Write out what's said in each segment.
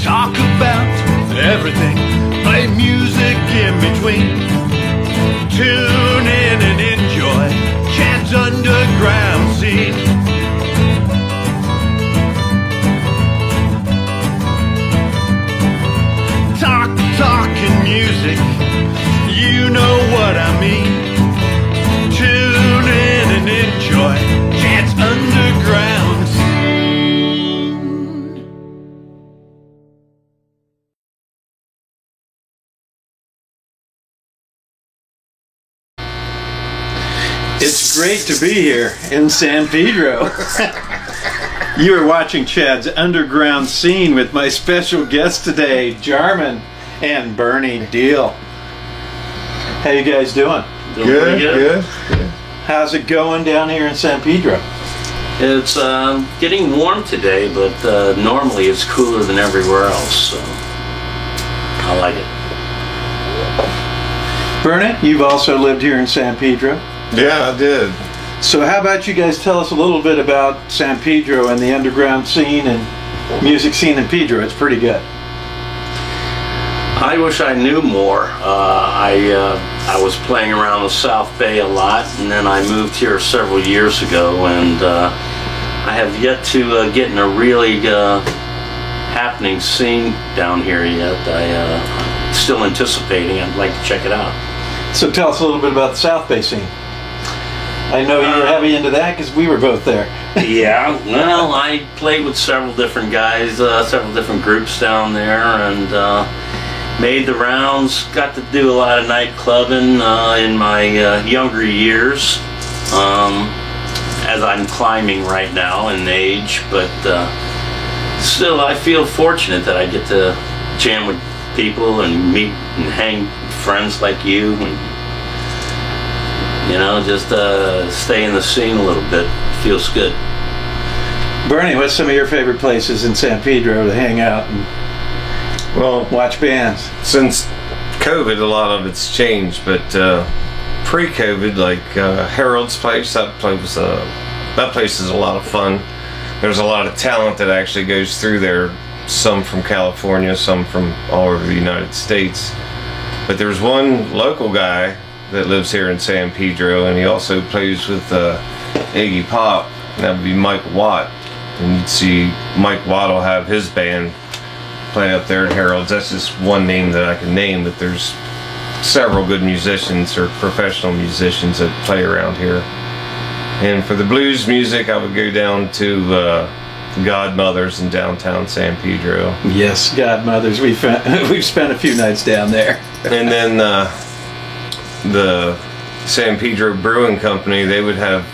talk about everything, play music in between. Tune in and enjoy Chad's underground scene. Talking music, you know what I mean. Tune in and enjoy Chad's underground scene. It's great to be here in San Pedro. You are watching Chad's Underground Scene with my special guest today, Jarman and Bernie Deal. How you guys doing? Good. How's it going down here in San Pedro? It's getting warm today, but normally it's cooler than everywhere else, so I like it. Bernie, you've also lived here in San Pedro. Yeah, I did. So how about you guys tell us a little bit about San Pedro and the underground scene and music scene in Pedro? It's pretty good. I wish I knew more. I was playing around the South Bay a lot, and then I moved here several years ago, and I have yet to get in a really happening scene down here yet. I'm still anticipating. I'd like to check it out. So tell us a little bit about the South Bay scene. I know you were heavy into that because we were both there. Yeah, well, I played with several different guys, several different groups down there, and made the rounds. Got to do a lot of night clubbing in my younger years, as I'm climbing right now in age, but still I feel fortunate that I get to jam with people and meet and hang with friends like you, and you know, just stay in the scene a little bit. Feels good. Bernie, what's some of your favorite places in San Pedro to hang out and watch bands? Since COVID, a lot of it's changed, but pre-COVID, like Harold's place, that place is a lot of fun. There's a lot of talent that actually goes through there, some from California, some from all over the United States. But there's one local guy that lives here in San Pedro, and he also plays with Iggy Pop, and that would be Mike Watt. And you'd see Mike Watt will have his band play up there at Harold's. That's just one name that I can name, but there's several good musicians or professional musicians that play around here. And for the blues music, I would go down to Godmothers in downtown San Pedro. Yes, Godmothers. We've spent a few nights down there. And then the San Pedro Brewing Company, they would have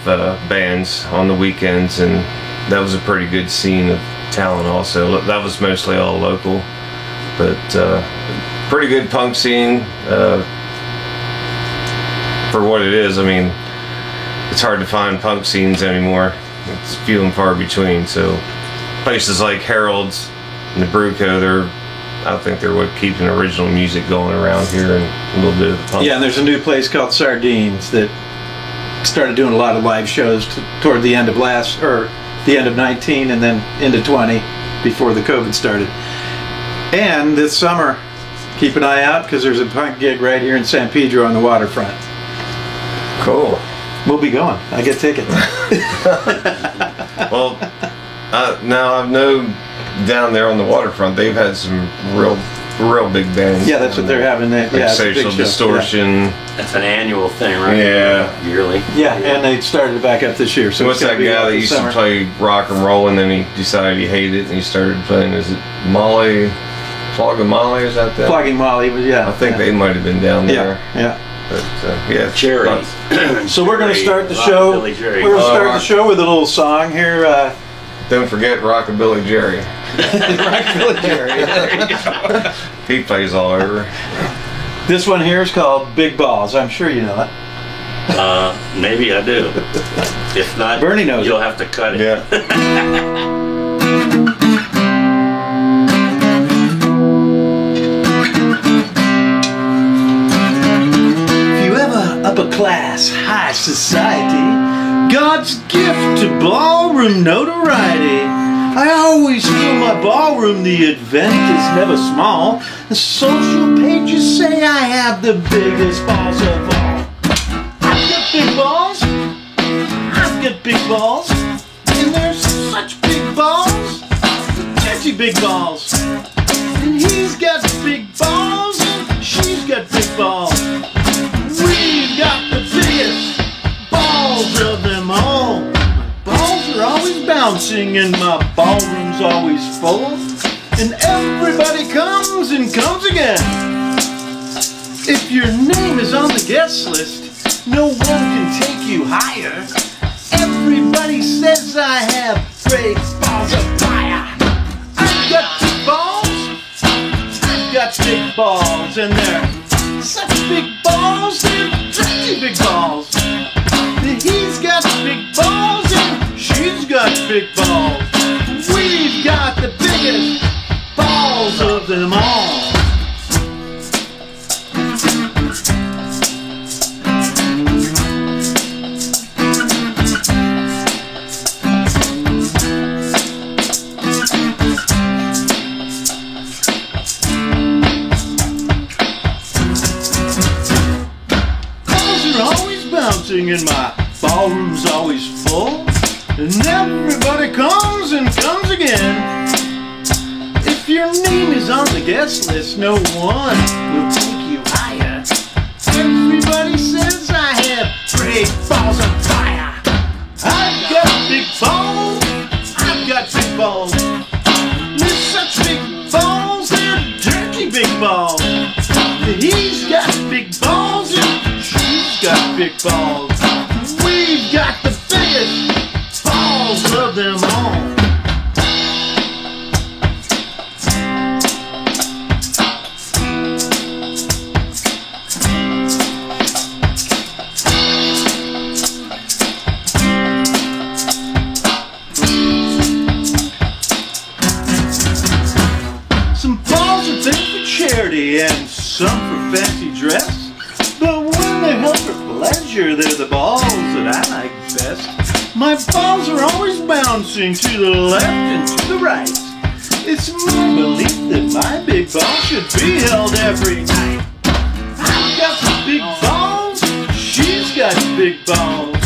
bands on the weekends, and that was a pretty good scene of talent also. That was mostly all local, but pretty good punk scene for what it is. I mean, it's hard to find punk scenes anymore. It's few and far between. So places like Harold's and the Brew Co., I think they're what keeping original music going around here, and a little bit of the punk. Yeah, and there's a new place called Sardines that started doing a lot of live shows toward the end of the end of 19 and then into 20 before the COVID started. And this summer, keep an eye out because there's a punk gig right here in San Pedro on the waterfront. Cool. We'll be going. I get tickets. Well, now I know down there on the waterfront they've had some real big bands. Yeah, that's what they're having. Like Social Distortion. Yeah. That's an annual thing, right? Yeah. Yearly. Yeah, and they started it back up this year. So what's that guy that used to play rock and roll, and then he decided he hated it and he started playing? Is it Molly? Flogging Molly? Is that? Flogging Molly, yeah. I think they might have been down there. Yeah. But yeah, Jerry. So we're going to start the show. We're going to start the show with a little song here. Don't forget Rockabilly Jerry. Rockabilly Jerry. There you go. He plays all over. This one here is called Big Balls. I'm sure you know it. Maybe I do. If not, Bernie knows you'll have to cut it. Yeah. Upper class, high society, God's gift to ballroom notoriety. I I always fill my ballroom, the event is never small. The social pages say I have the biggest balls of all. I've got big balls, I've got big balls, and they're such big balls, Jesse big balls. And he's got big balls, and she's got big balls. We've got the biggest balls of them all. Balls are always bouncing and my ballroom's always full. And everybody comes and comes again. If your name is on the guest list, no one can take you higher. Everybody says I have great balls of fire. I've got big balls, I've got big balls, and they're such big balls, they're crazy big balls. He's got big balls and she's got big balls. We've got the biggest balls of them all. Balls are always bouncing and my ballroom's always full, and everybody comes and comes again. If your name is on the guest list, no one will take you higher. Everybody says I have great balls of fire. I've got big balls, I've got big balls. They're such big balls, they're dirty big balls. He's got big balls and she's got big balls. We've got the biggest balls of them all. Some balls are fit for charity and some for fancy dress. But when they help for pleasure, they're the balls that I like best. My balls are always bouncing to the left and to the right. It's my belief that my big balls should be held every night. I've got the big balls, she's got big balls.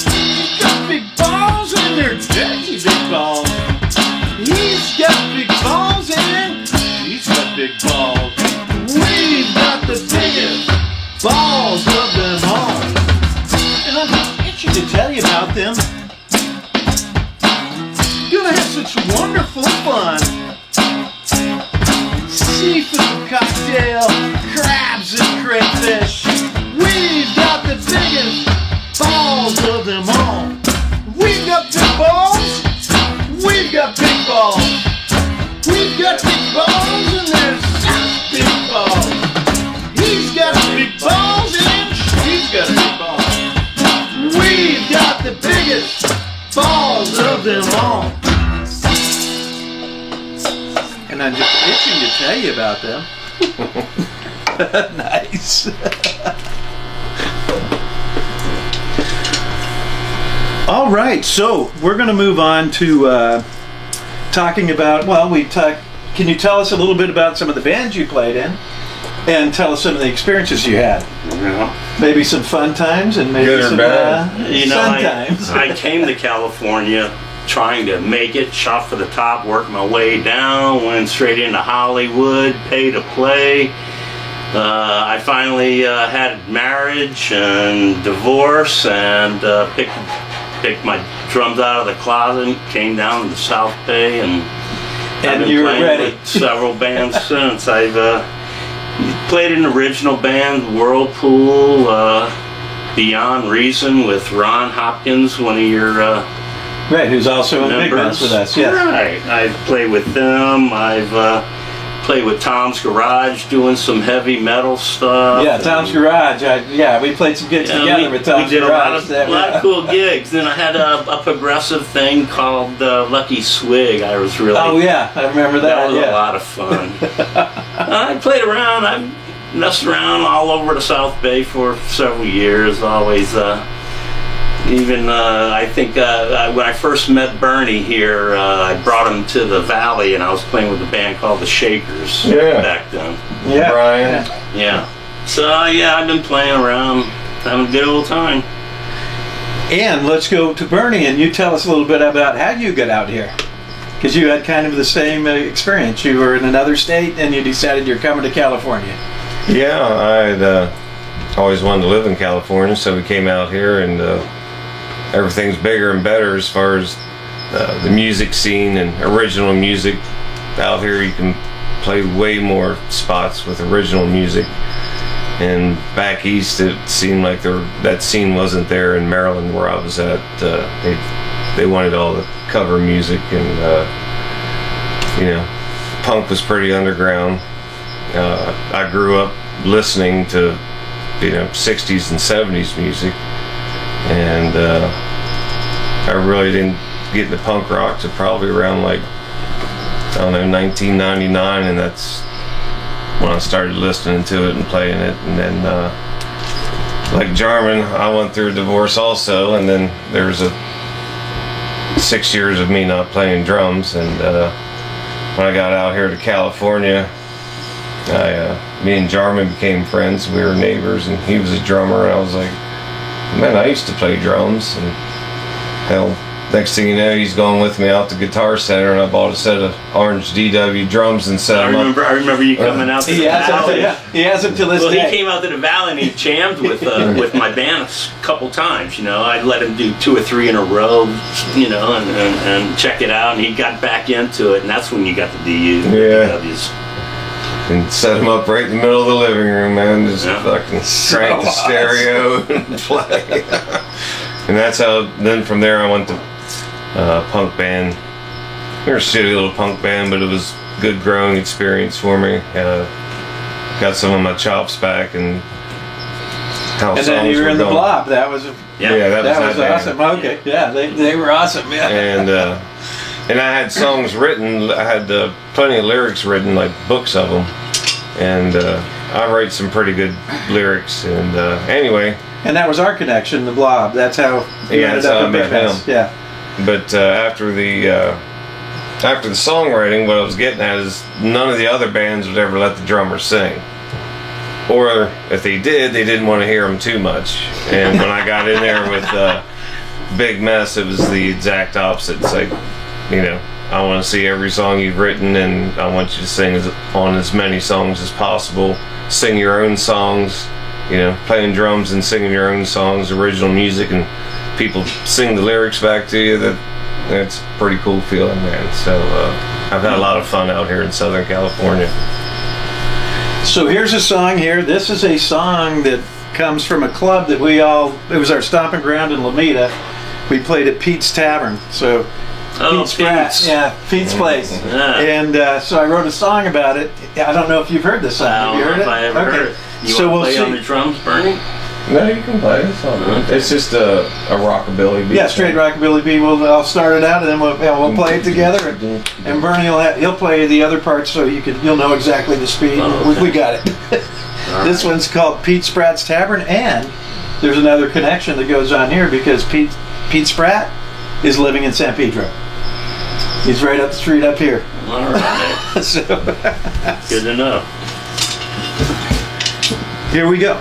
She's got big balls and they're dirty big balls. He's got big balls and she's got big balls. We've got the biggest balls of them all. And I'm itching to tell you about them. Gonna have such wonderful fun. Seafood cocktail, crabs and crayfish. We've got the biggest balls of them all. We've got big balls, we've got big balls. We've got big balls and they're such big balls. He's got big balls and she's got big balls. We've got the biggest balls of them all. And I'm just itching to tell you about them. Nice. All right, so we're going to move on to talking about, well, can you tell us a little bit about some of the bands you played in? And tell us some of the experiences you had. Yeah. Maybe some fun times and maybe Good or some bad. fun times. I came to California trying to make it, shot for the top, worked my way down, went straight into Hollywood, pay to play. I finally had marriage and divorce and picked my drums out of the closet and came down to the South Bay and I've been you were playing ready. with several bands since. I've played in original bands, Whirlpool, Beyond Reason with Ron Hopkins, one of your Right, who's also in Big members. Mouth with us, yeah. Right, I've played with them. I've played with Tom's Garage doing some heavy metal stuff. Yeah, Tom's Garage. We played some gigs together with Tom's we did Garage. a lot of cool gigs. Then I had a progressive thing called Lucky Swig. I was really... Oh yeah, I remember that. That was yeah. a lot of fun. I played around. I messed around all over the South Bay for several years. Always Even I think when I first met Bernie here, I brought him to the Valley, and I was playing with a band called the Shakers back then. Yeah, Brian. Yeah. So yeah, I've been playing around, having a good old time. And let's go to Bernie, and you tell us a little bit about how you got out here. Because you had kind of the same experience. You were in another state, and you decided you're coming to California. Yeah, I'd always wanted to live in California, so we came out here, and everything's bigger and better as far as the music scene and original music. Out here you can play way more spots with original music. And back east it seemed like that scene wasn't there in Maryland where I was at. They wanted all the cover music, and punk was pretty underground. I grew up listening to 60s and 70s music, and I really didn't get into punk rock to probably around 1999, and that's when I started listening to it and playing it. And then like Jarman, I went through a divorce also, and then there was 6 years of me not playing drums, and when I got out here to California, me and Jarman became friends. We were neighbors, and he was a drummer, and I was like, man, I used to play drums. And hell, next thing you know, he's going with me out to Guitar Center, and I bought a set of orange DW drums and set them up. I remember you coming out to the Valley. He has up to this day. Well, he came out to the Valley and he jammed with my band a couple times. I'd let him do 2 or 3 in a row, and check it out. And he got back into it, and that's when you got the DWs. And set them up right in the middle of the living room, man. Just fucking crank the stereo and play. And that's how. Then from there, I went to punk band. We were a shitty little punk band, but it was a good growing experience for me. Got some of my chops back, and how and songs then you were in the going. Blob. That was that was awesome. Okay, yeah, they were awesome. Yeah. And I had songs written. I had plenty of lyrics written, like books of them. And I write some pretty good lyrics. And anyway. And that was our connection, the Blob. That's how you ended up in Big Mess. Yeah. But after the songwriting, what I was getting at is none of the other bands would ever let the drummer sing. Or if they did, they didn't want to hear him too much. And when I got in there with Big Mess, it was the exact opposite. It's like, I want to see every song you've written, and I want you to sing on as many songs as possible. Sing your own songs, playing drums and singing your own songs, original music, and people sing the lyrics back to you. That's a pretty cool feeling, man. So I've had a lot of fun out here in Southern California. So here's a song here. This is a song that comes from a club that it was our stomping ground in Lomita. We played at Pete's Tavern. So Pete's place. Yeah. And so I wrote a song about it. I don't know if you've heard this song. Have you heard it? I ever heard it. You so want to play on the drums, Bernie? No, you can play. It's all good. It's just a rockabilly beat. Yeah, straight rockabilly beat. I'll start it out, and then we'll play it together. And Bernie he'll play the other parts, so you'll know exactly the speed. Oh, okay. We got it. This one's called Pete Spratt's Tavern, and there's another connection that goes on here because Pete Spratt is living in San Pedro. He's right up the street up here. All right. So, good to know. Here we go.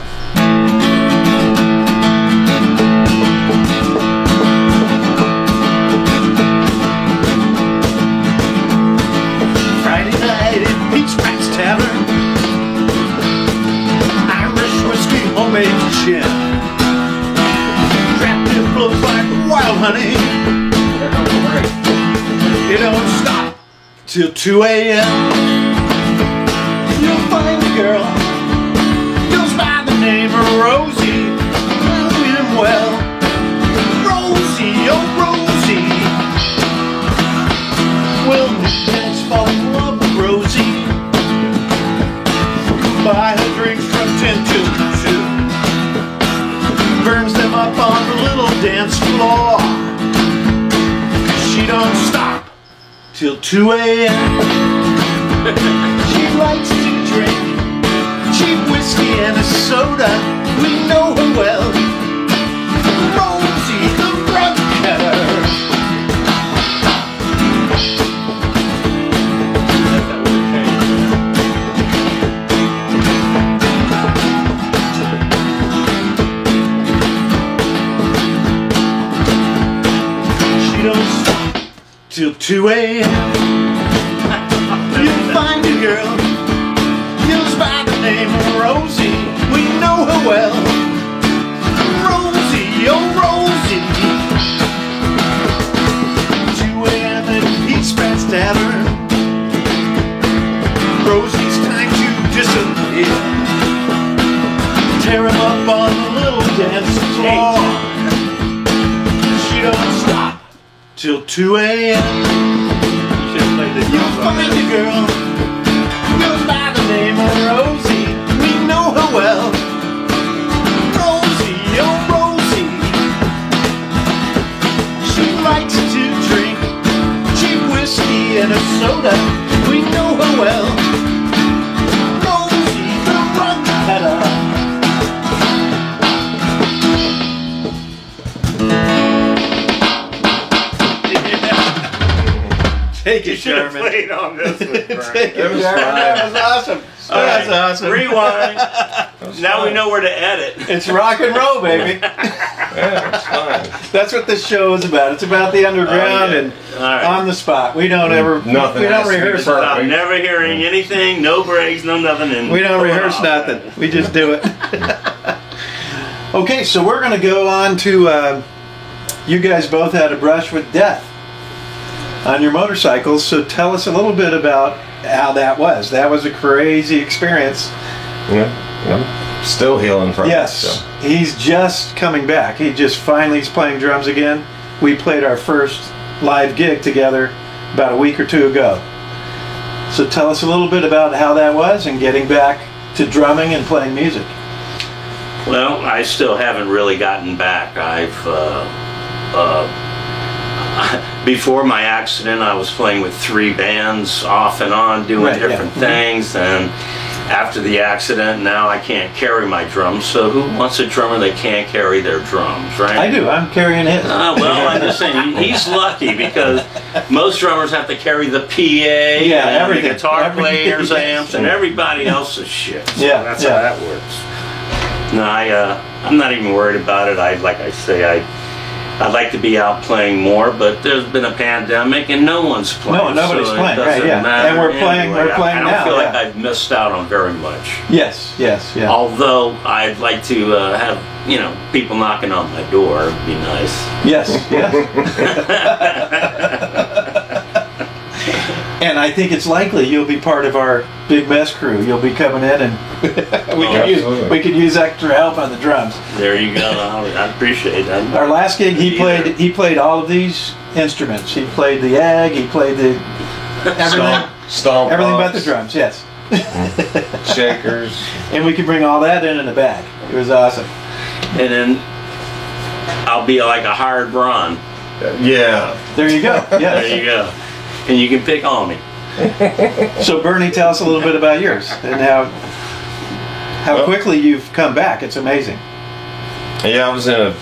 Friday night at Pete Spratt's Tavern. Irish whiskey, homemade gin. Trapped in flows like wild honey. It don't stop till 2 a.m. You'll find a girl goes by the name of Rosie. Know him well, Rosie, oh Rosie. Well, guys fall in love with Rosie. Buy her drinks from 10 till 2. Burns them up on the little dance floor. She don't stop till 2 a.m. She likes to drink cheap whiskey and a soda. We know her well. Rosie, 2 a.m. You'll find a girl, goes by the name of Rosie. We know her well. Rosie, oh Rosie. 2 a.m. and East Branch Tavern. Rosie's time to disappear. Tear him up on the little dance floor. She don't stop till 2 a.m. You'll find a girl who goes by the name of Rosie. We know her well. Rosie, oh Rosie. She likes to drink cheap whiskey and a soda. We know her well. Rosie, the rum cutter. Take it, Sherman. Played on this one, Take it, Sherman. That was awesome. That's awesome. Rewind. Now we know where to edit. It's rock and roll, baby. Yeah, it's fine. That's what this show is about. It's about the underground yeah. and All right. on the spot. We don't ever. Nothing We don't has to be rehearse. perfect. I'm never hearing anything, no breaks, no nothing. And We don't pulling rehearse off. nothing. We just do it. Okay, so we're going to go on to. You guys both had a brush with death on your motorcycles, so tell us a little bit about how that was. That was a crazy experience. Yeah. Still healing from Yes, it. So. he's just coming back. He just finally is playing drums again. We played our first live gig together about a week or two ago. So tell us a little bit about how that was and getting back to drumming and playing music. Well, I still haven't really gotten back. Before my accident, I was playing with 3 bands off and on, doing Right, yeah. different things, and after the accident, now I can't carry my drums. So who wants a drummer that can't carry their drums, right? I do. I'm carrying his. Well, I'm just saying, he's lucky because most drummers have to carry the PA, Yeah, and everything. the guitar Everything. players, amps, and everybody else's shit. So Yeah, that's yeah. how that works. No, I'm not even worried about it. Like I say, I'd like to be out playing more, but there's been a pandemic and no one's playing. No, nobody's so playing, it doesn't right, yeah. matter And we're playing- anyway. we're playing I don't now, feel like yeah. I've missed out on very much. Yes, yes, yeah. Although I'd like to have people knocking on my door. It'd be nice. Yes, yes. And I think it's likely you'll be part of our big mess crew. You'll be coming in, and absolutely. we could use extra help on the drums. There you go. I appreciate that. Our last gig, he Either. played all of these instruments. He played the egg. He played the everything, Stomp everything but box, the drums. Yes, Shakers. and we could bring all that in a bag. It was awesome. And then I'll be like a hired Ron. Yeah. There you go. There Yes. you go. And you can pick on me. So Bernie, tell us a little bit about yours and how Well- quickly you've come back. It's amazing. Yeah, I was in a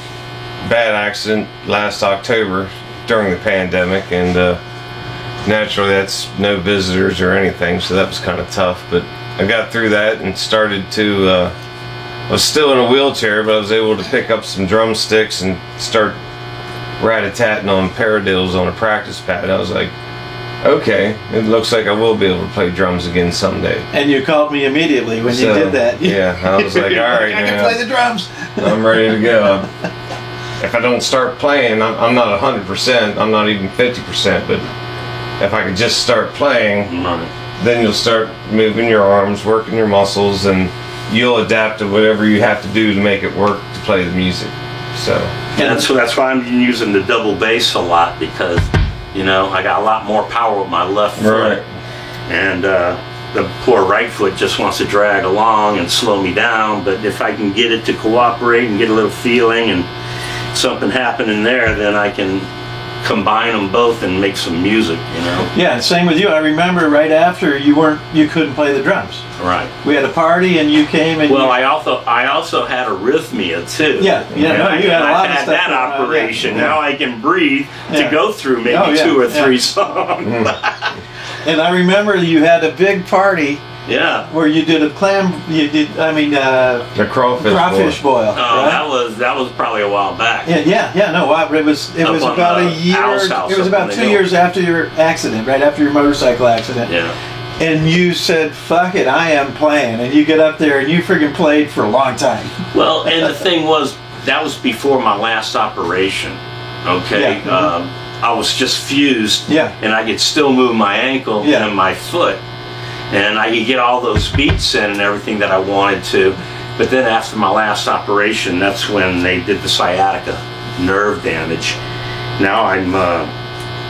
bad accident last October during the pandemic, and naturally that's no visitors or anything, so that was kind of tough. But I got through that and started to. I was still in a wheelchair, but I was able to pick up some drumsticks and start rat-a-tatting on paradiddles on a practice pad. I was like, okay, it looks like I will be able to play drums again someday. And you called me immediately when you So, did that. yeah, I was like, all right, I can man. play the drums. I'm ready to go. If I don't start playing, I'm not 100%, I'm not even 50%, but if I could just start playing, Right. then you'll start moving your arms, working your muscles, and you'll adapt to whatever you have to do to make it work to play the music. So, And that's why I'm using the double bass a lot, because I got a lot more power with my left foot. right. And the poor right foot just wants to drag along and slow me down. But if I can get it to cooperate and get a little feeling and something happening there, then I can combine them both and make some music. Yeah, and same with you. I remember right after you couldn't play the drums. Right. We had a party and you came and Well, I also had arrhythmia too. Yeah, yeah, no, you had a lot of I've had stuff that going on, yeah. operation. Yeah. Now I can breathe Yeah. to go through maybe Oh, yeah, 2 or yeah. 3 songs. And I remember you had a big party Yeah. where you did a clam. You did. I mean, The crawfish boil. Oh, right? that was probably a while back. Yeah. No, it was Up on about a the year. Al's house It was up about on the 2 hill. years after your accident, right after your motorcycle accident. Yeah. And you said, "Fuck it, I am playing." And you get up there and you friggin' played for a long time. Well, and the thing was, that was before my last operation. Okay. Yeah. I was just fused. Yeah. And I could still move my ankle Yeah. and my foot, and I could get all those beats in and everything that I wanted to. But then after my last operation, that's when they did the sciatica nerve damage. Now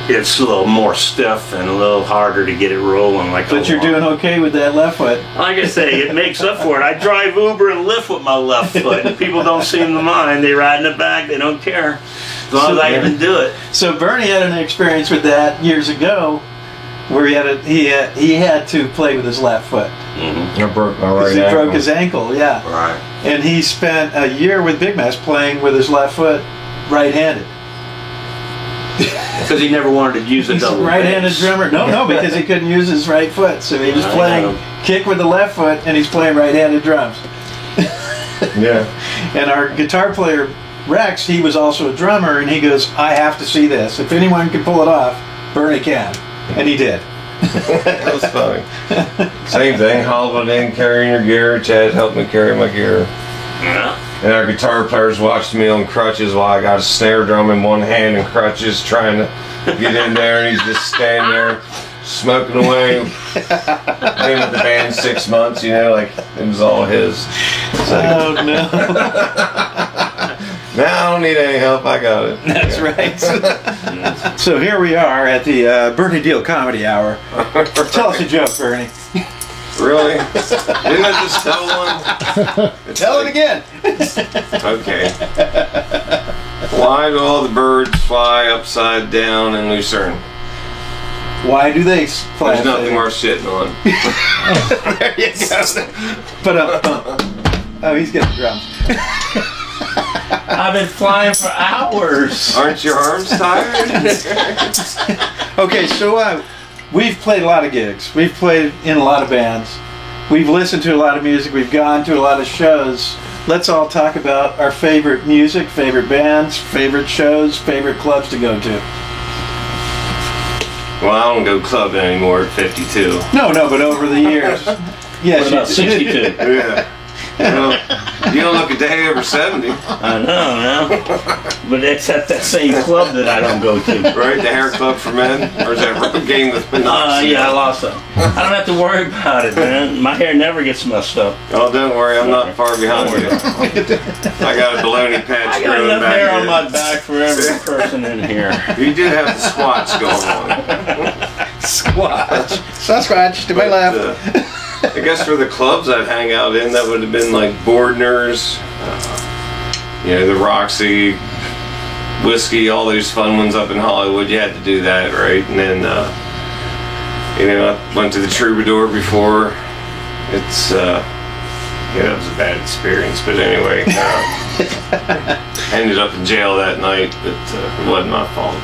it's a little more stiff and a little harder to get it rolling. But you're doing okay with that left foot. Like I say, it makes up for it. I drive Uber and Lyft with my left foot, and people don't seem to mind. They ride in the back, they don't care. As long as I can do it. So Bernie had an experience with that years ago, where he had to play with his left foot. I broke my right Because he ankle. broke his ankle, yeah. Right. And he spent a year with Big Mess playing with his left foot, right-handed. Because he never wanted to use a He's a double right-handed bass. drummer. No, because he couldn't use his right foot, so he was I playing know. kick with the left foot, and he's playing right-handed drums. Yeah. And our guitar player Rex, he was also a drummer, and he goes, "I have to see this. If anyone can pull it off, Bernie can," and he did. That was funny. Same thing, hollowing in, carrying your gear. Chad helped me carry my gear. Yeah. And our guitar players watched me on crutches while I got a snare drum in one hand and crutches trying to get in there, and he's just standing there smoking away. Been with the band 6 months, like it was all his. Oh no. Now I don't need any help, I got it. That's right. So here we are at the Bernie Deal Comedy Hour. Tell us a joke, Bernie. Really? Didn't I just tell one? Tell it again. Okay. Why do all the birds fly upside down in Lucerne? Why do they fly? There's nothing worth shitting on. There you go. But oh, he's getting drums. I've been flying for hours. Aren't your arms tired? Okay, so we've played a lot of gigs. We've played in a lot of bands. We've listened to a lot of music. We've gone to a lot of shows. Let's all talk about our favorite music, favorite bands, favorite shows, favorite clubs to go to. Well, I don't go clubbing anymore at 52. No, but over the years. Yes, What about 62? Yeah. Well, you don't look a day over 70. I know, man. But it's at that same club that I don't go to. Right? The hair club for men? Or is that a game with monoxide? Yeah, I lost it. I don't have to worry about it, man. My hair never gets messed up. Oh, don't worry. I'm not far behind you. I got a baloney patch I got growing enough back hair here. on my back for every person in here. You do have the squats going on. Squatch. Sasquatch to my But, left. I guess for the clubs I'd hang out in, that would have been like Bordner's, the Roxy, Whiskey, all those fun ones up in Hollywood. You had to do that, right? And then, I went to the Troubadour before. It's, it was a bad experience. But anyway, I ended up in jail that night, but it wasn't my fault.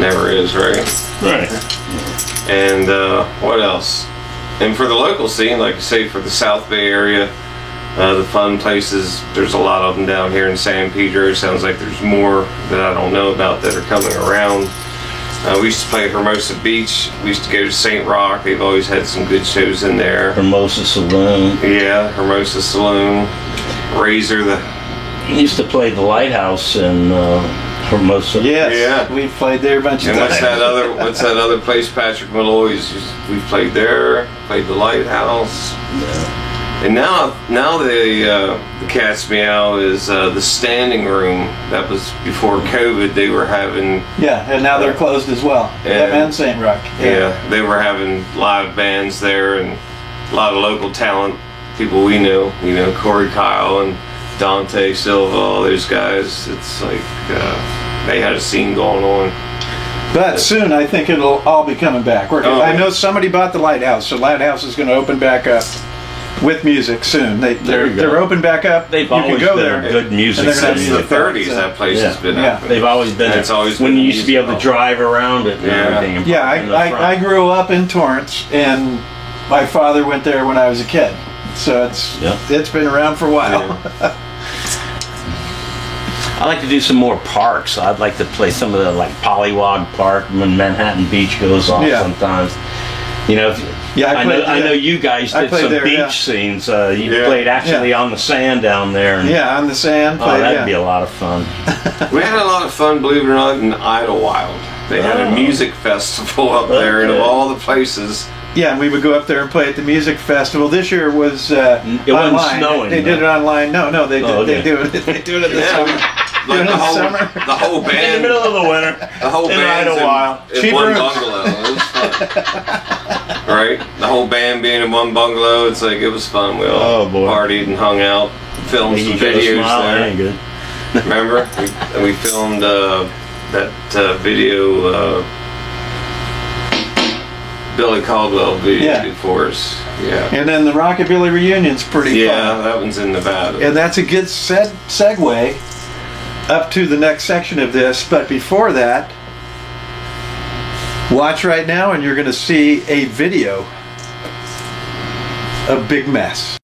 Never is, right? Right. And what else? And for the local scene, like I say, for the South Bay area, the fun places, there's a lot of them down here in San Pedro. Sounds like there's more that I don't know about that are coming around. We used to play at Hermosa Beach. We used to go to St. Rock. They've always had some good shows in there. Hermosa Saloon. Yeah, Hermosa Saloon. Razor, I used to play the Lighthouse in Hermosa. Yes, Yeah. we've played there a bunch of and times. what's that other place Patrick Malloy's? We've played there, played the Lighthouse. Yeah. And now the Cat's Meow is the standing room. That was before COVID. They were having Yeah, and now they're closed as well. Them and St. Rock. they were having live bands there and a lot of local talent, people we know. Corey Kyle and Dante Silva, all those guys. It's like they had a scene going on. But soon, I think it'll all be coming back. I know somebody bought the Lighthouse, so Lighthouse is going to open back up with music soon. They're open back up. They've you always can go been there. a good music And they're gonna Since have the music 30s, that place has been Yeah. open. They've always been. And it's always when been you used to be able to musical. drive around it and Yeah. everything. and Yeah, park in the I front. grew up in Torrance, and my father went there when I was a kid, so it's been around for a while. Yeah. I like to do some more parks. I'd like to play some of the, like, Pollywog Park when Manhattan Beach goes off sometimes. You know, I know you guys did some beach scenes. You played actually on the sand down there. And, on the sand. That'd be a lot of fun. We had a lot of fun, believe it or not, in Idlewild. They had a music festival up there, and of all the places. Yeah, and we would go up there and play at the music festival. This year was it online. wasn't snowing. They did it online. No, they did. They do it. They do it in the summer. Like the whole band in the middle of the winter. The whole band in one bungalow. It was fun. Right? The whole band being in one bungalow. It's like it was fun. We all partied and hung out, filmed some videos there. Remember? We filmed that video. Billy Caldwell video for us. Yeah. And then the Rockabilly Reunion's pretty fun. Yeah, that one's in Nevada. And that's a good segue up to the next section of this. But before that, watch right now and you're going to see a video of Big Mess.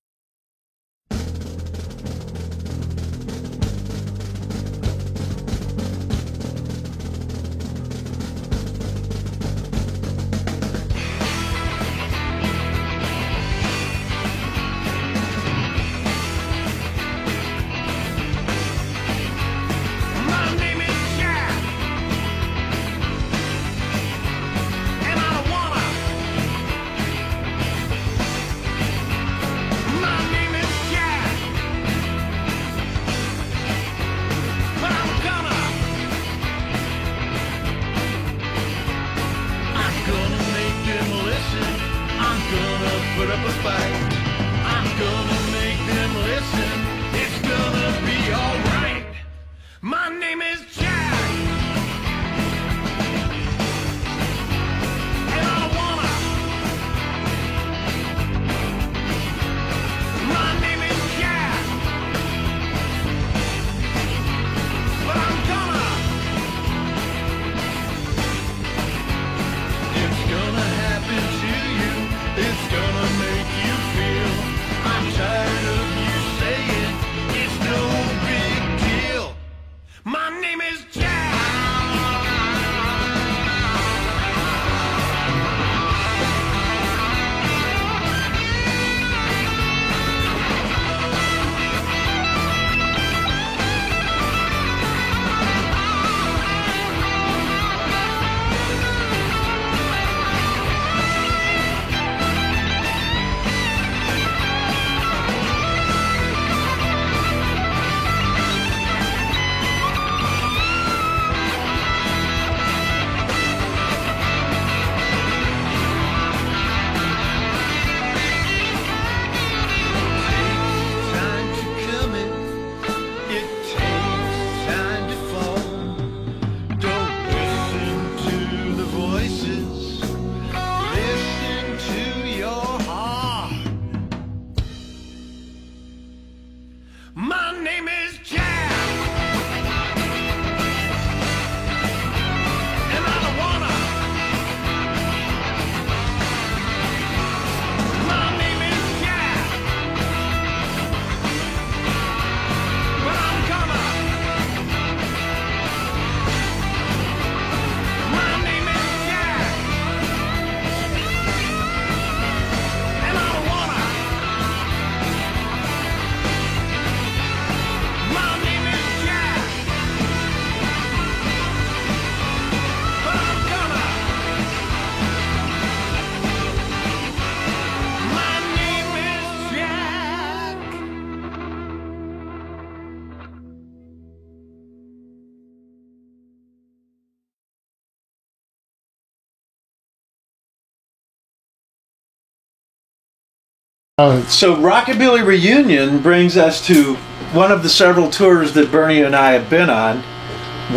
So Rockabilly Reunion brings us to one of the several tours that Bernie and I have been on,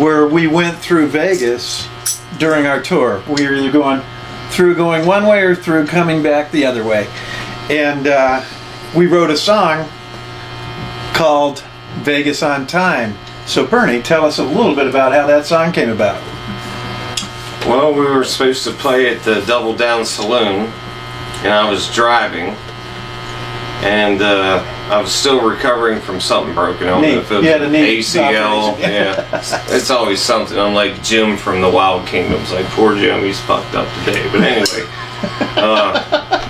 where we went through Vegas during our tour. We were either going one way or through coming back the other way. And we wrote a song called Vegas on Time. So Bernie, tell us a little bit about how that song came about. Well, we were supposed to play at the Double Down Saloon and I was driving, and I was still recovering from something broken. I don't know if it was an ACL. Yeah, it's always something. I'm like Jim from the Wild Kingdoms. Like, poor Jim, he's fucked up today. But anyway,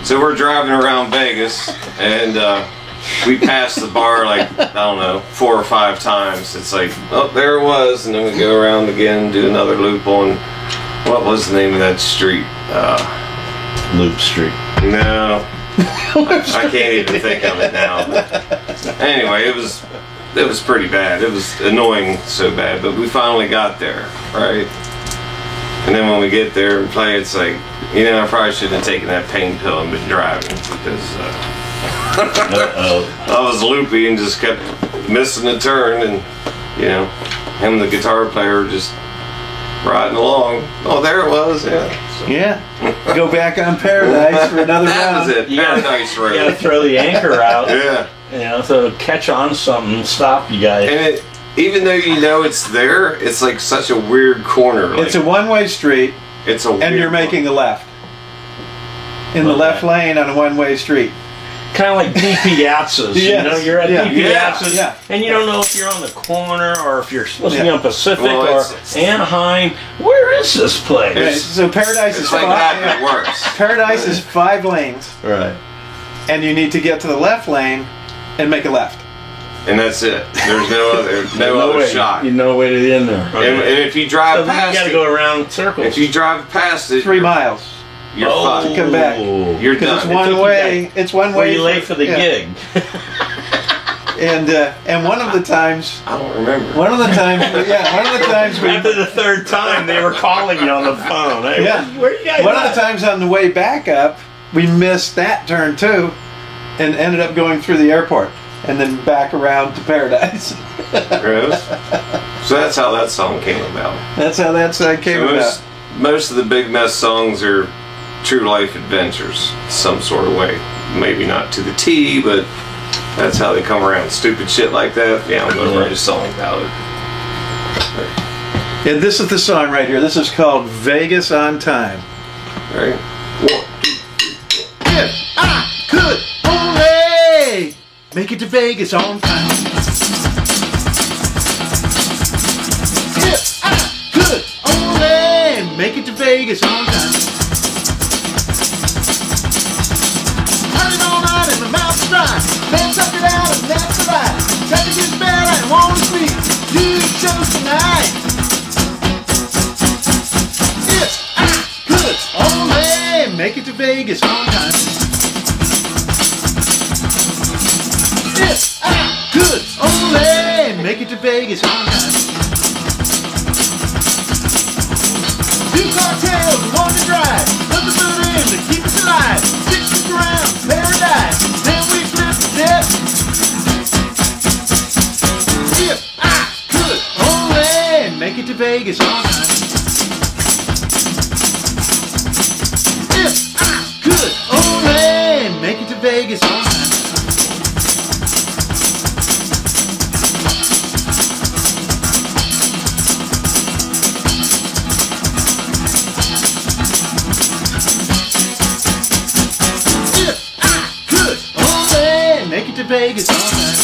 so we're driving around Vegas, and we passed the bar like, I don't know, 4 or 5 times. It's like, oh, there it was, and then we go around again, do another loop on, what was the name of that street? Loop Street. No. I can't even think of it now. Anyway, it was pretty bad. It was annoying so bad, but we finally got there, right? And then when we get there and play, it's like, you know, I probably shouldn't have taken that pain pill and been driving, because I was loopy and just kept missing a turn, and, you know, him and the guitar player just riding along. Oh, there it was, yeah. So. Yeah. Go back on Paradise for another that round. was it. Paradise Road. You gotta throw the anchor out. Yeah. You know, so catch on something, stop you guys. And it, even though you know it's there, it's like such a weird corner. Like, It's a one-way street, it's a and weird you're making a left. In the Okay. left lane on a one-way street. Kind of like D Piazzas. You Yes. know, you're at Yeah. D Yeah. Piazzas, Yeah. and you don't know if you're on the corner or if you're supposed to be Yeah. on Pacific Well, or it's- Anaheim. Where is this place? Right, so Paradise is It's like that, but five. it works. Paradise is 5 lanes, Right. and you need to get to the left lane and make a left. And that's it. There's no other way. shot. You know way to get in there. And if you drive So then you past got to it, go around circles. if you drive past it, 3 miles. you're fucked. Come back. You're Because it's done. one took you way. It's one Were way. you late for the yeah. gig? And one of the times, I don't remember. we After the 3rd time, they were calling you on the phone. Hey, Yeah. where you guys one of at? the times on the way back up, we missed that turn too, and ended up going through the airport and then back around to Paradise. Gross. So that's how that song came about. That's how that came So about. most of the Big Mess songs are true life adventures, some sort of way. Maybe not to the T, but that's how they come around. Stupid shit like that. Yeah, I'm gonna write a song about it. And this is the song right here. This is called Vegas on Time. Right? 1, 2, 3, 4. If I could only make it to Vegas on time. If I could only make it to Vegas on time. Running all night and my mouth's dry. Man, suck it out and that's the right. Traffic is bad, I don't want to sleep. Do shows tonight. If I could only make it to Vegas on time. If I could only make it to Vegas on time. 2 cartels and 1 to drive. Nothing but in to keep us alive. 6 around Paradise. Then we flip the debt. If I could only make it to Vegas on time. If I could only make it to Vegas on time. If I could only make it to Vegas on time.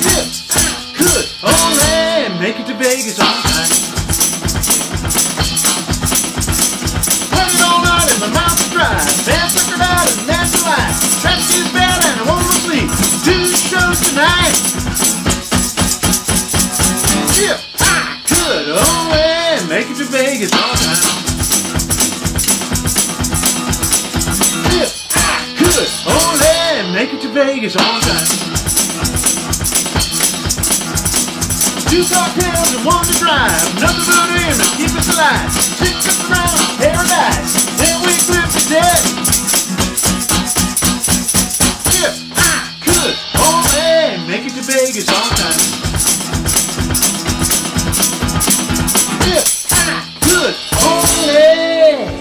If I could only make it to Vegas on time. Running all night and my mouth is dry. Man, suckered out and that's the life. Traffic is bad and I want to sleep. 2 shows tonight. If I could only make it to Vegas on time. If I could only make it to Vegas on time. 2 cartels and 1 to drive. Nothing but in to keep us alive. 6 up around Paradise. Then we flip the debt. If I could only make it to Vegas on time. If I could only.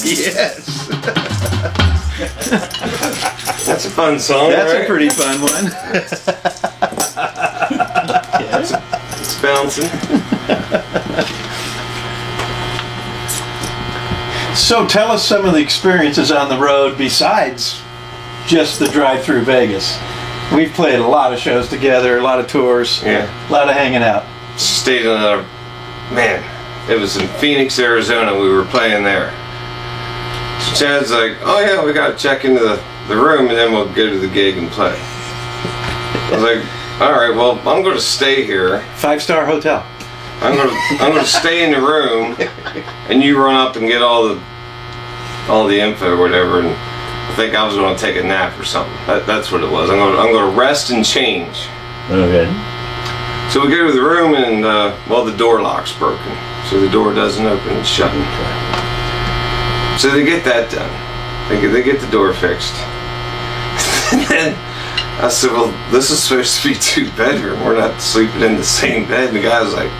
Yes. That's a fun song. That's right? a pretty fun one. It's bouncing. So tell us some of the experiences on the road besides just the drive-through Vegas. We've played a lot of shows together, a lot of tours, Yeah. a lot of hanging out. Stayed in another, man, it was in Phoenix, Arizona. We were playing there. So Chad's like, oh yeah, we got to check into the room and then we'll go to the gig and play. I was like, all right, well, I'm going to stay here. 5-star hotel. I'm going to stay in the room, and you run up and get all the info or whatever. And I think I was going to take a nap or something. That's what it was. I'm going to rest and change. Okay. So we go to the room, and well, the door lock's broken, so the door doesn't open and shut. So they get that done. They get the door fixed. And then I said, well, this is supposed to be 2-bedroom. We're not sleeping in the same bed. And the guy was like,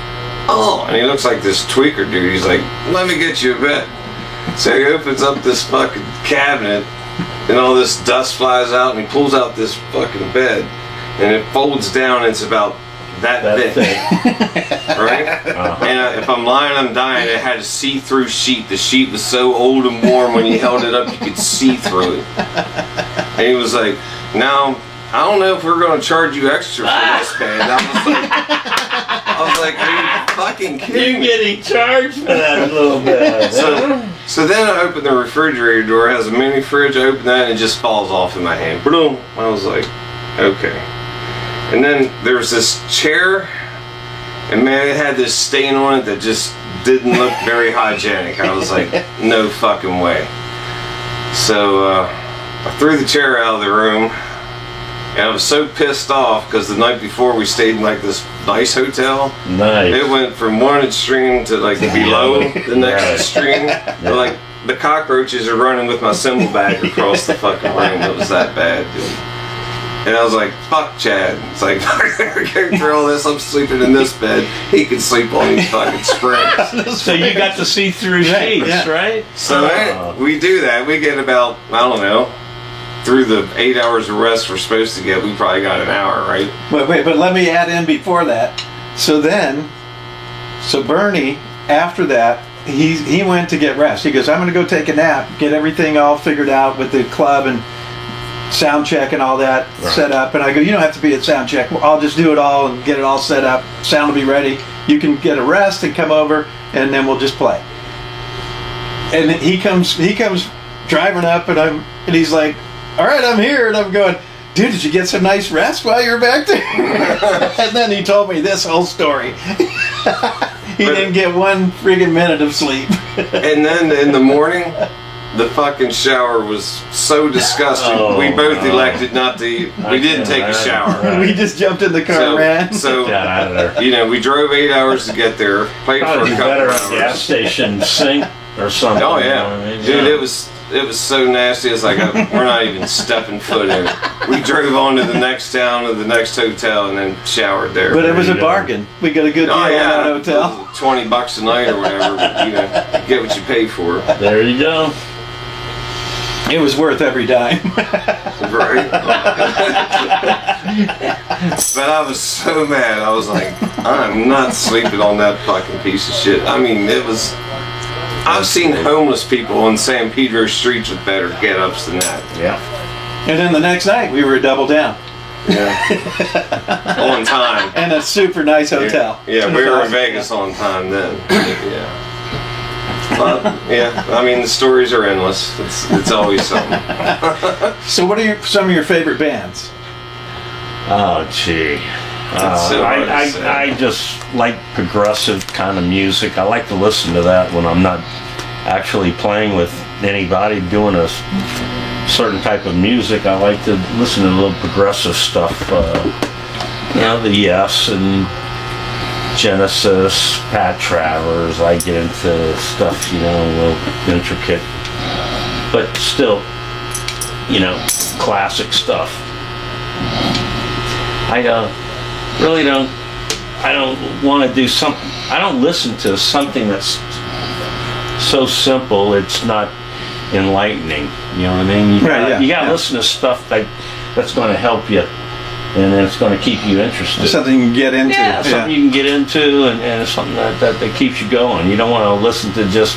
oh, and he looks like this tweaker dude. He's like, let me get you a bed. So he opens up this fucking cabinet, and all this dust flies out, and he pulls out this fucking bed, and it folds down, and it's about that thick. Right? And if I'm lying, I'm dying. It had a see-through sheet. The sheet was so old and warm, when you held it up, you could see through it. And he was like, now, I don't know if we're going to charge you extra for this bed. I was like, are you fucking kidding You're me? getting charged for that little bit. So then I open the refrigerator door. It has a mini fridge. I open that, and it just falls off in my hand. Boom. I was like, okay. And then there was this chair, and man, it had this stain on it that just didn't look very hygienic. I was like, no fucking way. So I threw the chair out of the room, and I was so pissed off because the night before we stayed in like this nice hotel. Nice. It went from one extreme to like below the next extreme. Like the cockroaches are running with my cymbal bag across the fucking room. It was that bad, dude. And I was like, fuck Chad. It's like, go through all this. I'm sleeping in this bed. He can sleep on these fucking springs. So you got to see through sheets, Yeah. right? So we do that. We get about, I don't know, through the 8 hours of rest we're supposed to get, we probably got an hour, right? But let me add in before that. So Bernie, after that, he went to get rest. He goes, I'm going to go take a nap, get everything all figured out with the club and sound check and all that set up. And I go, you don't have to be at sound check. I'll just do it all and get it all set up. Sound will be ready. You can get a rest and come over, and then we'll just play. And he comes driving up, and he's like, all right, I'm here. And I'm going, dude, did you get some nice rest while you were back there? And then he told me this whole story. He didn't get one friggin' minute of sleep. And then in the morning, the fucking shower was so disgusting. Oh, we both elected not to. We didn't take a shower. We just jumped in the car and ran. So Get out of there. you know, we drove 8 hours to get there. Played for Probably a be couple better hours. at a gas station sink or something. Oh you know yeah, what I mean? dude, Yeah. it was so nasty. It's like we're not even stepping foot in it. We drove on to the next town, to the next hotel, and then showered there. But it was a There you go. bargain. We got a good deal Oh on yeah, that hotel. $20 a night or whatever. But, you know, you get what you pay for, There you go. It was worth every dime. right? But I was so mad. I was like, I'm not sleeping on that fucking piece of shit. I mean, it was. I've seen homeless people on San Pedro streets with better get-ups than that. Yeah. And then the next night, we were double down. Yeah. On time. And a super nice hotel. Yeah, we were in Vegas on time then. Yeah. But, yeah, I mean, the stories are endless. It's always something. So what are some of your favorite bands? Oh, gee. so hard to say. I just like progressive kind of music. I like to listen to that when I'm not actually playing with anybody doing a certain type of music. I like to listen to a little progressive stuff. You know, the Yes and Genesis, Pat Travers. I get into stuff, you know, a little intricate, but still, you know, classic stuff. I really don't. I don't want to do something. I don't listen to something that's so simple it's not enlightening. You know what I mean? You gotta listen to stuff that's going to help you, and it's going to keep you interested. Something you can get into. Yeah, something you can get into, and something that keeps you going. You don't want to listen to just,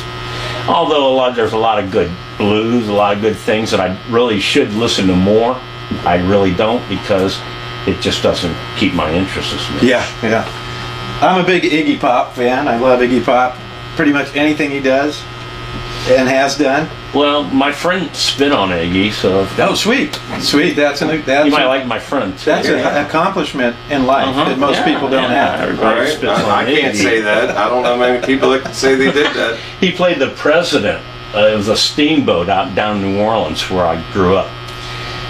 Although there's a lot of good blues, a lot of good things that I really should listen to more. I really don't, because it just doesn't keep my interest as much. Yeah. I'm a big Iggy Pop fan. I love Iggy Pop. Pretty much anything he does and has done. Well, my friend spit on Iggy, so Oh, sweet. That's you might like my friend too. That's an accomplishment in life that most people don't have. Everybody Right? spits on I can't Iggy. say that. I don't know many people that can say they did that. He played the President. It was a steamboat out down in New Orleans where I grew up.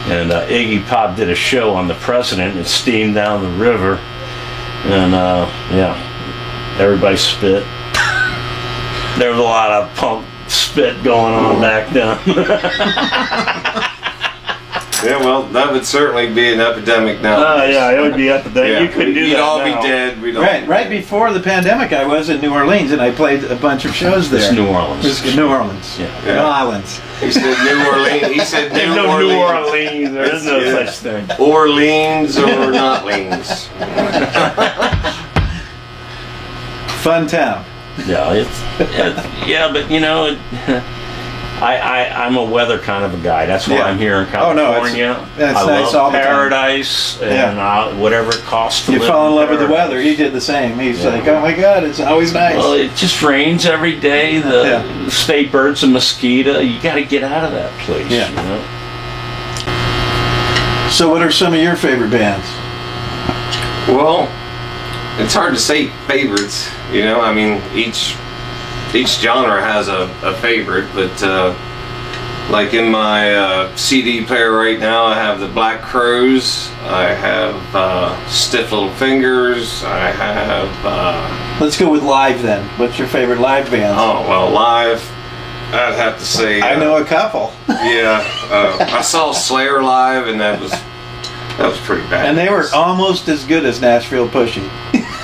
And Iggy Pop did a show on the President and steamed down the river. And everybody spit. There was a lot of punk spit going on back then. Yeah, well, that would certainly be an epidemic now. Oh yeah, it would be up to that. Yeah, You couldn't do we'd that all now. be dead. We'd all Right before the pandemic, I was in New Orleans and I played a bunch of shows there. It's New Orleans. It's New Orleans. Yeah. New Orleans. He said New Orleans. He said There's New no Orleans. New Orleans. There is no Yeah. such thing. Orleans or not leans. Fun town. Yeah, yeah, but you know, I'm a weather kind of a guy. That's why Yeah. I'm here in Oh, no, California. it's I nice love all the time. paradise and whatever it costs to You live fall in love with the paradise. weather. He did the same. He's like, oh my God, it's always nice. Well, it just rains every day. The state bird's a mosquito. You got to get out of that place. Yeah. You know? So what are some of your favorite bands? Well, it's hard to say favorites. You know, I mean, each genre has a favorite, but like in my CD player right now, I have the Black Crowes, I have Stiff Little Fingers, I have Let's go with live then. What's your favorite live band? oh well, live, I'd have to say I know a couple. yeah, I saw Slayer live, and that was pretty bad. And they were almost as good as Nashville Pushing.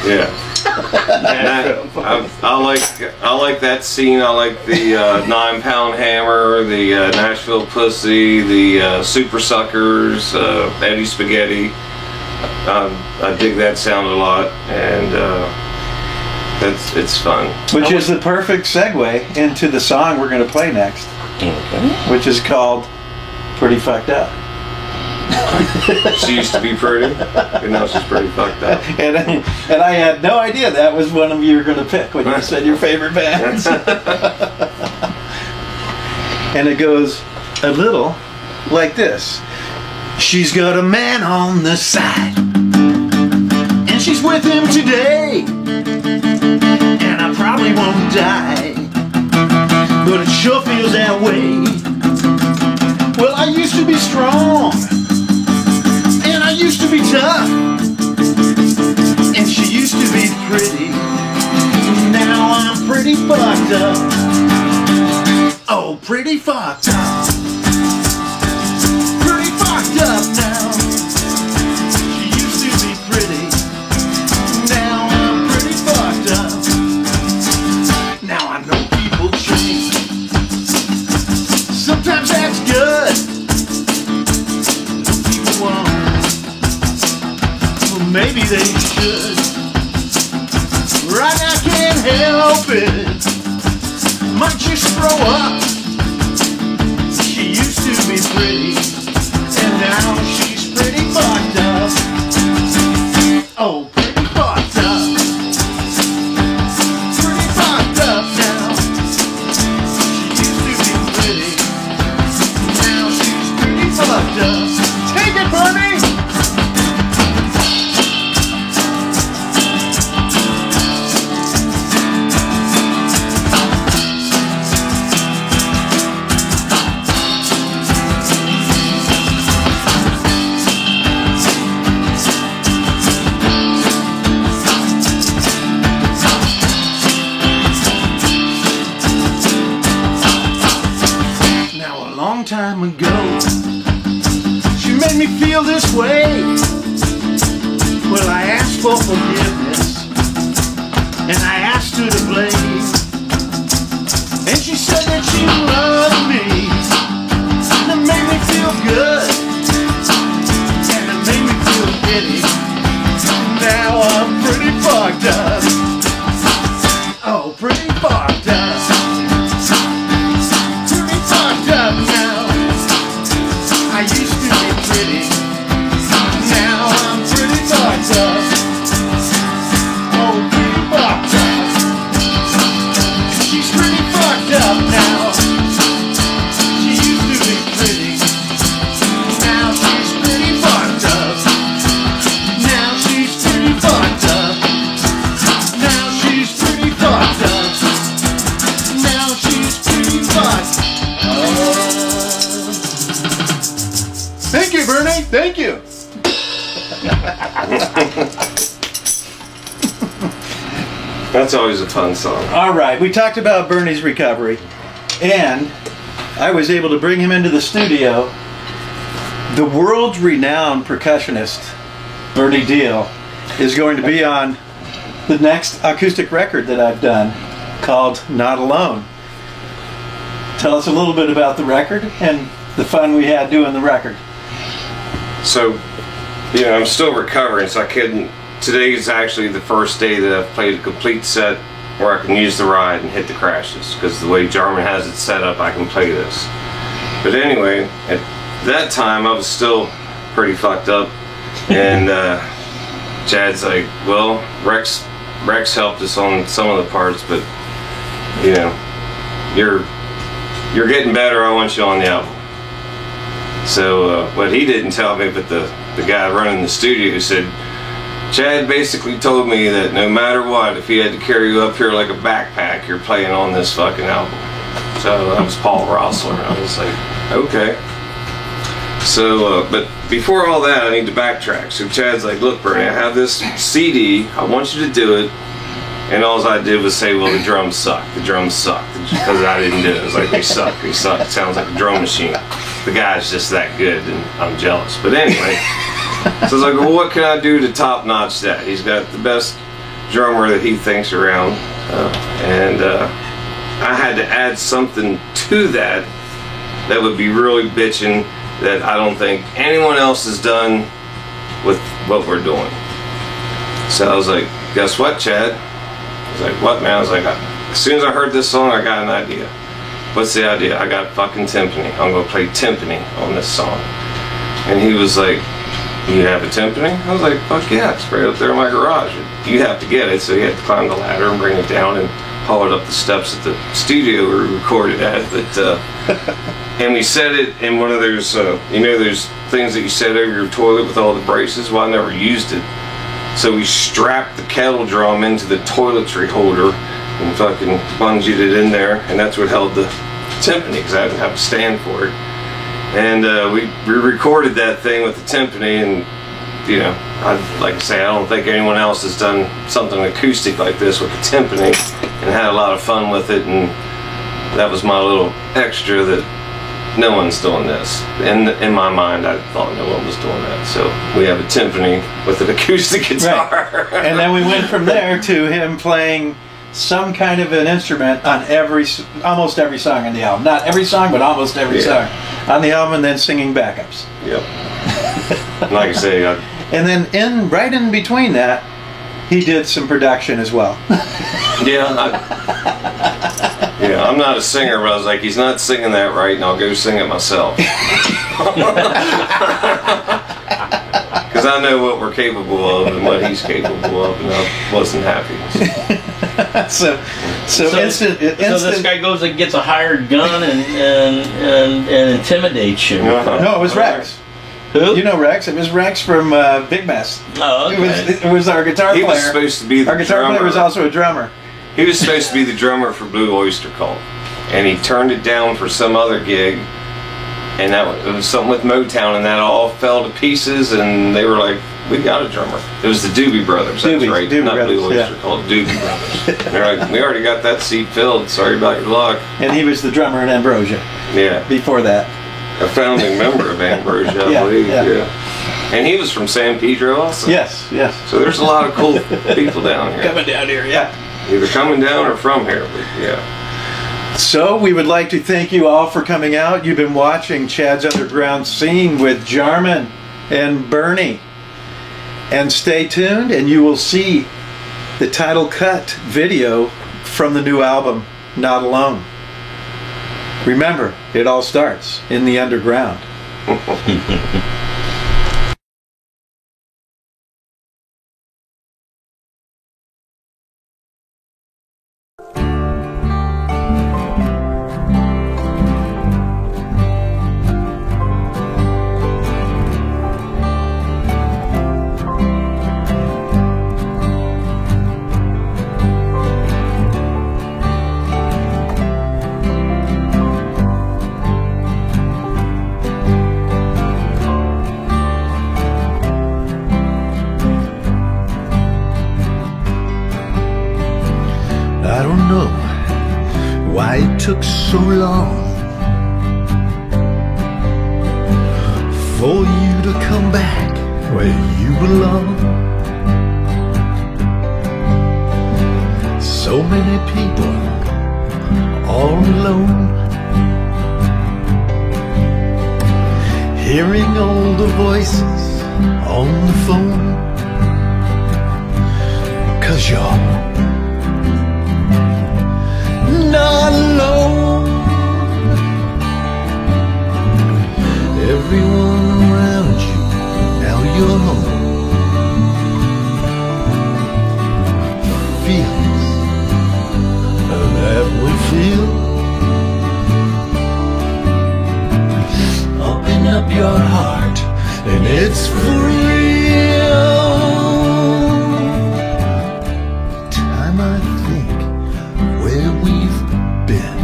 yeah. I like that scene. I like the 9 Pound Hammer, the Nashville Pussy, the Super Suckers, Eddie Spaghetti. I dig that sound a lot, and it's fun. Which is the perfect segue into the song we're going to play next, Okay. which is called Pretty Fucked Up. She used to be pretty, and now she's pretty fucked up. And I had no idea that was one of you were going to pick when you said your favorite bands. And it goes a little like this. She's got a man on the side, and she's with him today, and I probably won't die, but it sure feels that way. Well, I used to be strong, and I used to be tough, and she used to be pretty. Now I'm pretty fucked up. Oh, pretty fucked up. Pretty fucked up now. She used to be pretty. Now I'm pretty fucked up. Now I know people change. Sometimes that's good. People won't. Well, maybe they should. Right now I can't help it. Might just throw up. She used to be pretty, and now she's pretty fucked up. Oh, pretty fucked up. Pretty fucked up now. She used to be pretty, now she's pretty fucked up. Take it, Bernie! Now a long time ago, she made me feel this way. Well, I asked for forgiveness, and I asked her to blame. And she said that she loved me, and it made me feel good, and it made me feel giddy. Now I'm pretty fucked up. Oh, pretty fucked up. fucked up now. She used to be pretty. Now she's pretty fucked up. Now she's pretty fucked up. Now she's pretty fucked up. Now she's pretty fucked up. Thank you, Bernie. Thank you. That's always a fun song. All right, we talked about Bernie's recovery, and I was able to bring him into the studio. The world's renowned percussionist, Bernie Deal, is going to be on the next acoustic record that I've done called Not Alone. Tell us a little bit about the record and the fun we had doing the record. So, you know, I'm still recovering, so I couldn't. Today is actually the first day that I've played a complete set where I can use the ride and hit the crashes, because the way Jarman has it set up, I can play this. But anyway, at that time I was still pretty fucked up, and Chad's like, well, Rex helped us on some of the parts, but you know, you're getting better, I want you on the album. So what he didn't tell me, but the guy running the studio said, Chad basically told me that no matter what, if he had to carry you up here like a backpack, you're playing on this fucking album. So that was Paul Rossler. I was like, okay. So, but before all that, I need to backtrack. So Chad's like, look, Bernie, I have this CD. I want you to do it. And all I did was say, well, the drums suck. The drums suck. Because I didn't do it. It was like, they suck. They suck. It sounds like a drum machine. The guy's just that good, and I'm jealous. But anyway. So I was like, well, what can I do to top notch that? He's got the best drummer that he thinks around, and I had to add something to that that would be really bitchin' that I don't think anyone else has done with what we're doing. So I was like, guess what, Chad? I was like, what, man? I was like, as soon as I heard this song, I got an idea. What's the idea? I got fucking timpani. I'm gonna play timpani on this song. And he was like, you have a timpani? I was like, fuck yeah, it's right up there in my garage. You have to get it, so you had to climb the ladder and bring it down and haul it up the steps at the studio we recorded at. But and we set it in one of those, you know, those things that you set over your toilet with all the braces. Well, I never used it, so we strapped the kettle drum into the toiletry holder and fucking bungeed it in there, and that's what held the timpani, because I didn't have a stand for it. And we recorded that thing with the timpani, and you know, like I say, I don't think anyone else has done something acoustic like this with the timpani and had a lot of fun with it, and that was my little extra that no one's doing this. In my mind, I thought no one was doing that. So we have a timpani with an acoustic guitar. Right. And then we went from there to him playing some kind of an instrument on almost every song on the album. Not every song, but almost every song on the album, and then singing backups. Yep. Like I say, and then right in between that, he did some production as well. I'm not a singer, but I was like, he's not singing that right, and I'll go sing it myself. Because I know what we're capable of and what he's capable of, and I wasn't happy. So this guy goes and gets a hired gun and intimidates you. No, it was Rex. Who? You know Rex? It was Rex from Big Mess. Oh, okay. It was our guitar player. He was supposed to be the Our guitar drummer. player was also a drummer. He was supposed to be the drummer for Blue Oyster Cult, and he turned it down for some other gig, and it was something with Motown, and that all fell to pieces, and they were like, we got a drummer. It was the Doobie Brothers, that's right, Doobie not Brothers, Blue Oyster Cult, Doobie Brothers. And they're like, we already got that seat filled, sorry about your luck. And he was the drummer in Ambrosia. Yeah. Before that. A founding member of Ambrosia, I believe, yeah. And he was from San Pedro also. Yes. So there's a lot of cool people down here. Coming down here, yeah. Either coming down or from here, but yeah. So we would like to thank you all for coming out. You've been watching Chad's Underground Scene with Jarman and Bernie. And stay tuned, and you will see the title cut video from the new album, Not Alone. Remember, it all starts in the underground. so long for you to come back where you belong. So many people all alone, hearing all the voices on the phone. 'Cause you're not alone. Everyone around you, now you're home. Feelings that we feel, open up your heart and it's for real. Time I think where we've been,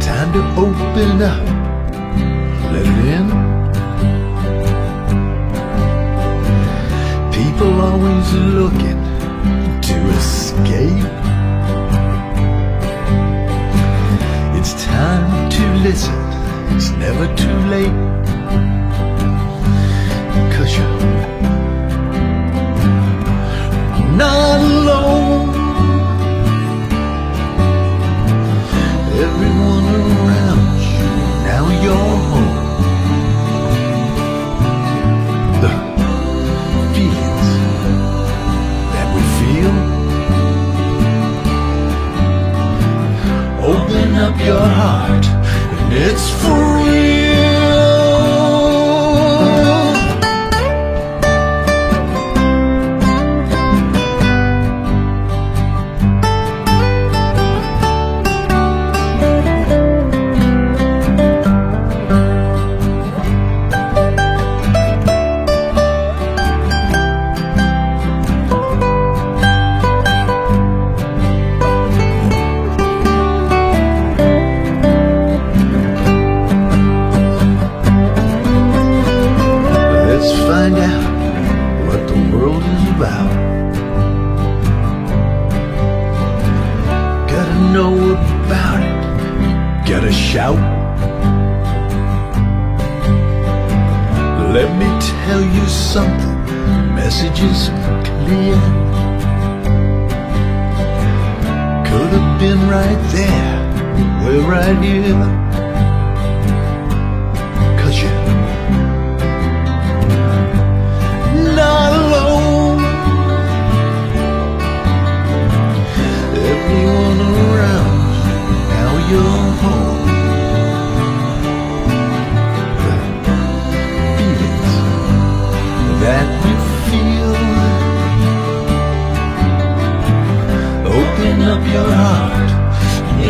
time to open up, let it in. People always looking to escape. It's time to listen, it's never too late. 'Cause you're not alone. Everyone around you, now you're home. The feelings that we feel, open up your heart and it's for real. Find out what the world is about. Gotta know about it, gotta shout. Let me tell you something, message is clear. Could have been right there, we're right here. 'Cause you're not alone. Everyone around you, now you're home. The feelings that we feel, open up your heart,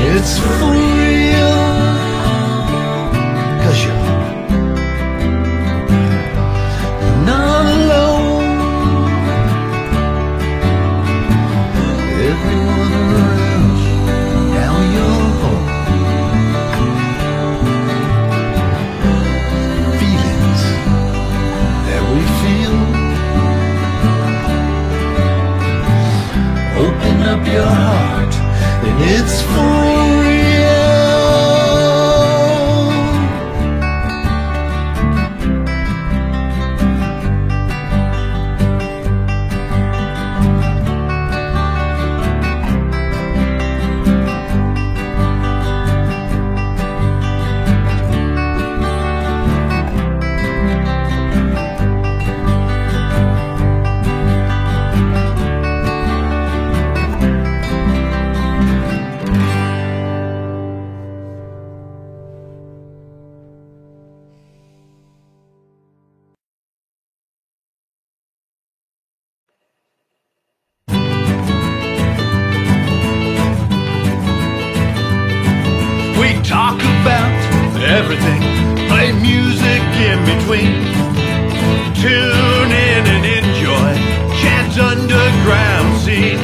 it's for real. 'Cause you're not alone. Everyone around you, now you're home. Feelings that we feel, open up your heart and it's for real. Talk about everything, play music in between. Tune in and enjoy Chant's underground scene.